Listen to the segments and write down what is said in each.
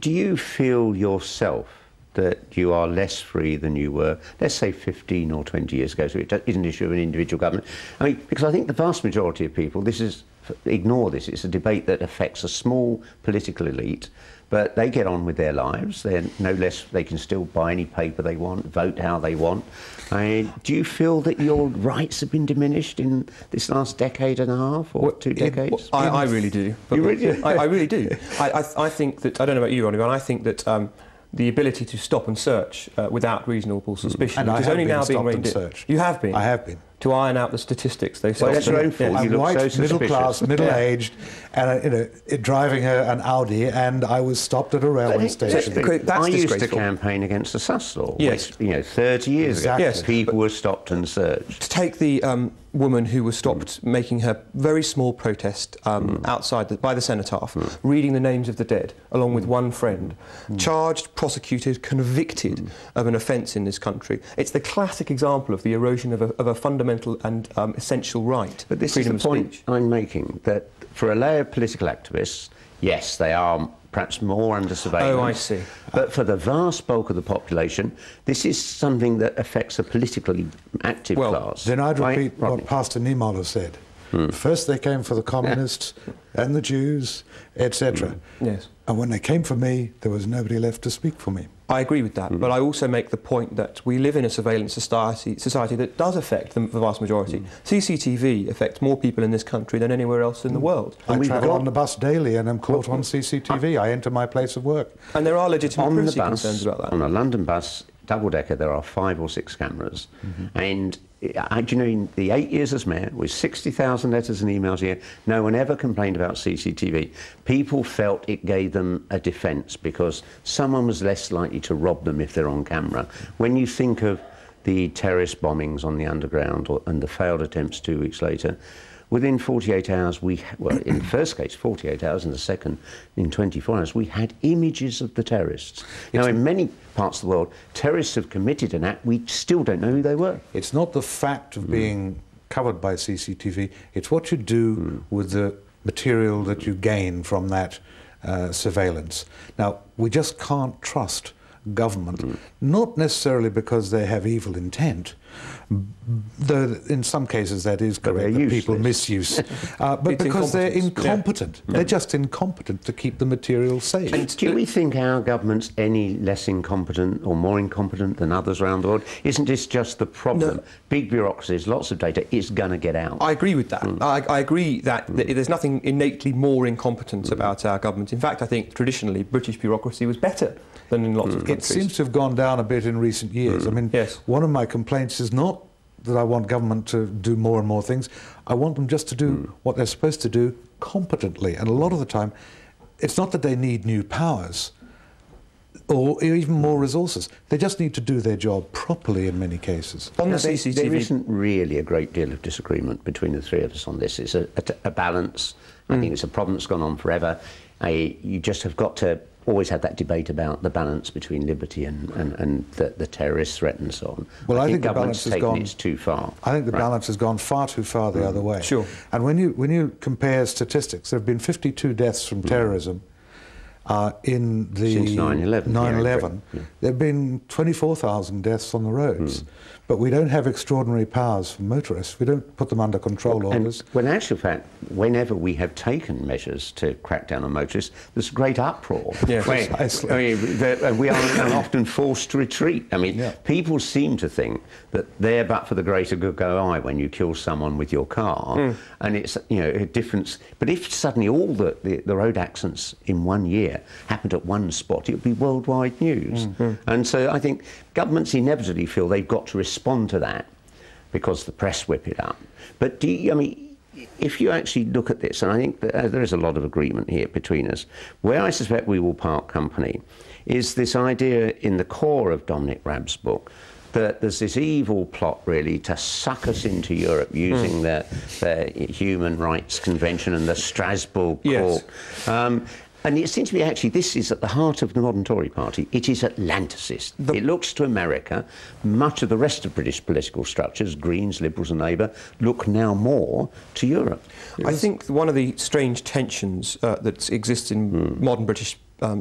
do you feel yourself that you are less free than you were, let's say 15 or 20 years ago, so it is an issue of an individual government? I mean, because I think the vast majority of people, ignore this, it's a debate that affects a small political elite, but they get on with their lives. They're no less, they can still buy any paper they want, vote how they want. Do you feel that your rights have been diminished in this last decade and a half, or 2 decades? I really do. You really do? I really do. I think that, I don't know about you, Ronnie, but I think that the ability to stop and search without reasonable suspicion, which is only now being reined in. You have been? I have been. To iron out the statistics, they say. Well, that's your own fault. I'm white, middle-class, middle-aged, and driving an Audi, and I was stopped at a railway station. I used to campaign against the sus law. Yes. 30 years ago. Yes. People were stopped and searched. To take the woman who was stopped making her very small protest outside by the cenotaph, reading the names of the dead, along with one friend, charged, prosecuted, convicted of an offence in this country. It's the classic example of the erosion of a fundamental and essential right. But this is the point I'm making, that for a layer of political activists, yes, they are perhaps more under surveillance. Oh, I see. But for the vast bulk of the population, this is something that affects a politically active class. Then I'd repeat what Pastor Niemoller said. First they came for the communists and the Jews, etc. Yes. And when they came for me, there was nobody left to speak for me. I agree with that, but I also make the point that we live in a surveillance society that does affect the vast majority. CCTV affects more people in this country than anywhere else in the world. I travel on the bus daily and I'm caught on CCTV. I enter my place of work. And there are legitimate privacy concerns about that. On a London bus, double-decker, there are 5 or 6 cameras. And do you know, in the 8 years as mayor, with 60,000 letters and emails a year, no one ever complained about CCTV. People felt it gave them a defence because someone was less likely to rob them if they're on camera. When you think of the terrorist bombings on the underground and the failed attempts 2 weeks later, within 48 hours, well, in the first case, 48 hours, in the second, in 24 hours, we had images of the terrorists. Now, in many parts of the world, terrorists have committed an act, we still don't know who they were. It's not the fact of being covered by CCTV, it's what you do with the material that you gain from that surveillance. Now, we just can't trust government, not necessarily because they have evil intent, though in some cases that is correct, that people misuse, but because they're incompetent. They're just incompetent to keep the material safe. And do we think our government's any less incompetent or more incompetent than others around the world? Isn't this just the problem? Big bureaucracies, lots of data, is going to get out. I agree with that. I agree that there's nothing innately more incompetent about our government. In fact, I think traditionally British bureaucracy was better than in lots of countries. It seems to have gone down a bit in recent years. I mean, one of my complaints is not that I want government to do more and more things. I want them just to do what they're supposed to do competently. And a lot of the time, it's not that they need new powers or even more resources. They just need to do their job properly in many cases. On the CCTV... There isn't really a great deal of disagreement between the three of us on this. It's a balance. I think it's a problem that's gone on forever. You just have got to always had that debate about the balance between liberty and the terrorist threat and so on. Well, I think the balance has gone too far. I think the balance has gone far too far the other way. Sure. And when you compare statistics, there have been 52 deaths from terrorism in the... Since 9/11. 9/11. There have been 24,000 deaths on the roads. But we don't have extraordinary powers for motorists. We don't put them under control orders. Well, in actual fact, whenever we have taken measures to crack down on motorists, there's a great uproar. Yes, we are often forced to retreat. I mean, people seem to think that they're but for the greater good go I when you kill someone with your car, and it's a difference. But if suddenly all the road accidents in 1 year happened at one spot, it would be worldwide news. And so I think governments inevitably feel they've got to respond to that because the press whip it up. But if you actually look at this, and I think that there is a lot of agreement here between us, where I suspect we will part company is this idea in the core of Dominic Raab's book that there's this evil plot really to suck us into Europe using the Human Rights Convention and the Strasbourg Court. And it seems to me, actually, this is at the heart of the modern Tory party. It is Atlanticist. It looks to America. Much of the rest of British political structures, Greens, Liberals and Labour, look now more to Europe. I think one of the strange tensions that exists in modern British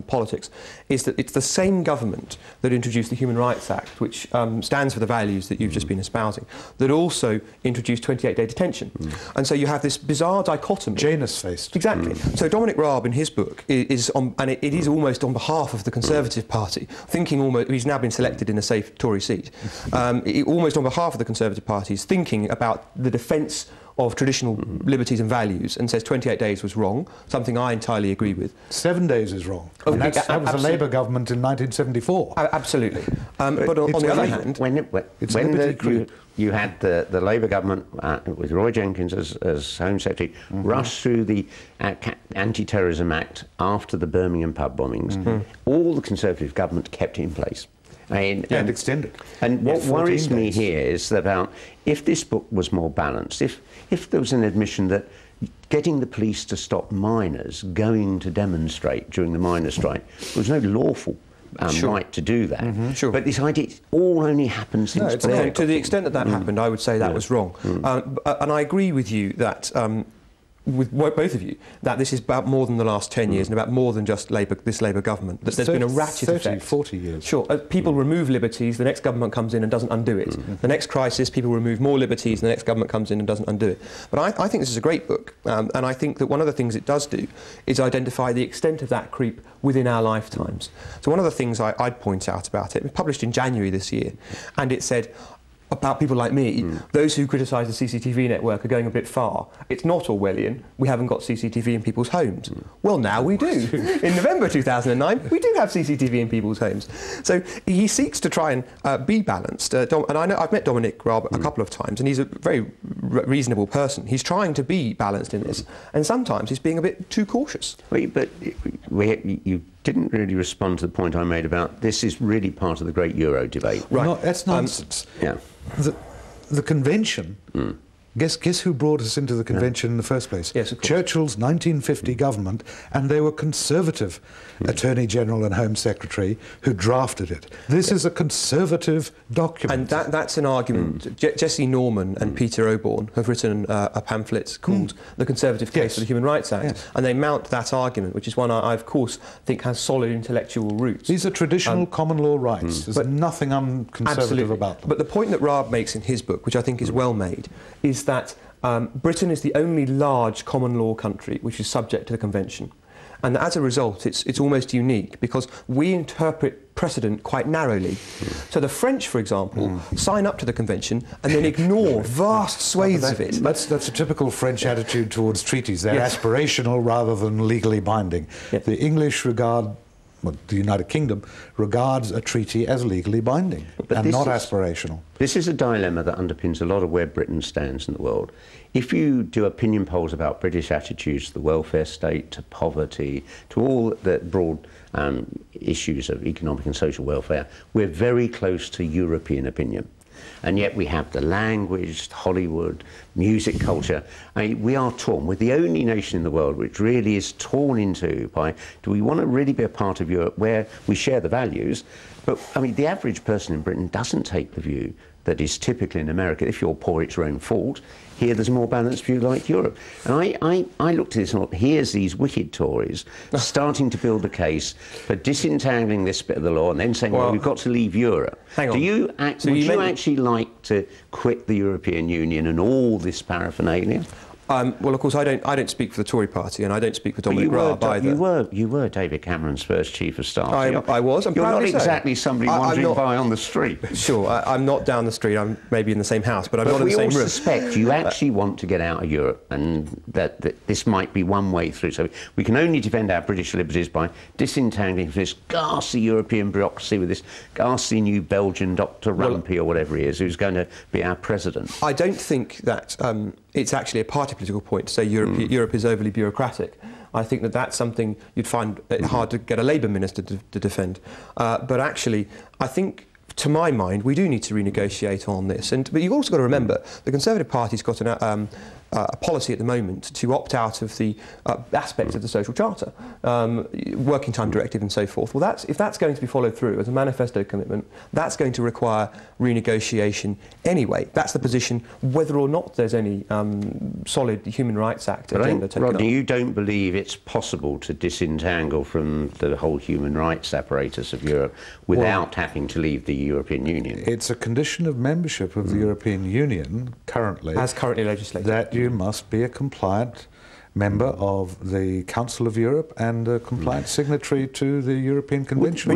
politics, is that it's the same government that introduced the Human Rights Act, which stands for the values that you've just been espousing, that also introduced 28-day detention. And so you have this bizarre dichotomy. Janus-faced. Exactly. So Dominic Raab, in his book, is on, and it is almost on behalf of the Conservative Party, thinking almost, he's now been selected in a safe Tory seat, almost on behalf of the Conservative Party, is thinking about the defence of traditional liberties and values, and says 28 days was wrong, something I entirely agree with. 7 days is wrong. Oh, And that was a Labour government in 1974. Absolutely. But on the other hand... You had the Labour government with Roy Jenkins as Home Secretary rush through the Anti-Terrorism Act after the Birmingham pub bombings. All the Conservative government kept it in place. And extended. And what worries me here is about if this book was more balanced, if there was an admission that getting the police to stop miners going to demonstrate during the miners' strike, there was no lawful right to do that. But this idea, it all only happens since... To the extent that happened, I would say that was wrong. And I agree with you that... with both of you, that this is about more than the last 10 years and about more than just this Labour government. That there's been a ratchet 30, effect. 40 years. Sure, people remove liberties, the next government comes in and doesn't undo it. The next crisis, people remove more liberties, the next government comes in and doesn't undo it. But I think this is a great book, and I think that one of the things it does do is identify the extent of that creep within our lifetimes. So one of the things I'd point out about it was published in January this year, and it said, about people like me, those who criticise the CCTV network are going a bit far. It's not Orwellian. We haven't got CCTV in people's homes. Well, now we do. In November 2009, we do have CCTV in people's homes. So he seeks to try and be balanced. And I know I've met Dominic Raab a couple of times, and he's a very reasonable person. He's trying to be balanced in this, and sometimes he's being a bit too cautious. But you didn't really respond to the point I made about this is really part of the great Euro debate. Right. No, that's nonsense. Yeah. The convention, guess who brought us into the convention in the first place? Yes, of course. Churchill's 1950 government, and they were Conservative Attorney General and Home Secretary who drafted it. This is a Conservative document. And that's an argument. Jesse Norman and Peter Oborne have written a pamphlet called The Conservative Case for the Human Rights Act, and they mount that argument, which is one I of course, think has solid intellectual roots. These are traditional common law rights. There's nothing unconservative about them. But the point that Raab makes in his book, which I think is well made, is that Britain is the only large common law country which is subject to the Convention. And as a result, it's almost unique because we interpret precedent quite narrowly. So the French, for example, sign up to the Convention and then ignore vast swathes of it. That's a typical French attitude towards treaties. They're aspirational rather than legally binding. The English regard... Well, the United Kingdom regards a treaty as legally binding and not aspirational. This is a dilemma that underpins a lot of where Britain stands in the world. If you do opinion polls about British attitudes to the welfare state, to poverty, to all the broad issues of economic and social welfare, we're very close to European opinion. And yet we have the language, Hollywood, music culture. I mean, we are torn. We're the only nation in the world which really is torn into by, do we want to really be a part of Europe where we share the values? But, I mean, the average person in Britain doesn't take the view that is typically in America, if you're poor, it's your own fault. Here, there's a more balanced view like Europe. And I looked at this and thought, here's these wicked Tories starting to build a case for disentangling this bit of the law and then saying, well, we've got to leave Europe. Hang on. Would you actually like to quit the European Union and all this paraphernalia? Well, of course, I don't speak for the Tory party, and I don't speak for Dominic Raab either. You were David Cameron's first chief of staff. I was. You're not exactly somebody wandering by on the street. Sure, I'm not down the street. I'm maybe in the same house, but I'm not in the same room. We all suspect you actually want to get out of Europe, and that this might be one way through. So we can only defend our British liberties by disentangling from this ghastly European bureaucracy with this ghastly new Belgian Dr. Rumpy or whatever he is, who's going to be our president. I don't think that it's actually a party political point to say Europe is overly bureaucratic. I think that that's something you'd find hard to get a Labour minister to defend. But actually, I think, to my mind, we do need to renegotiate on this. But you've also got to remember, the Conservative Party's got a policy at the moment to opt out of the aspects of the social charter, working time directive and so forth. Well, if that's going to be followed through as a manifesto commitment, that's going to require renegotiation anyway. That's the position, whether or not there's any solid Human Rights Act agenda taken up. Rodney, you don't believe it's possible to disentangle from the whole human rights apparatus of Europe without having to leave the European Union? It's a condition of membership of the European Union currently, as currently legislated, that you must be a compliant member of the Council of Europe and a compliant signatory to the European Convention.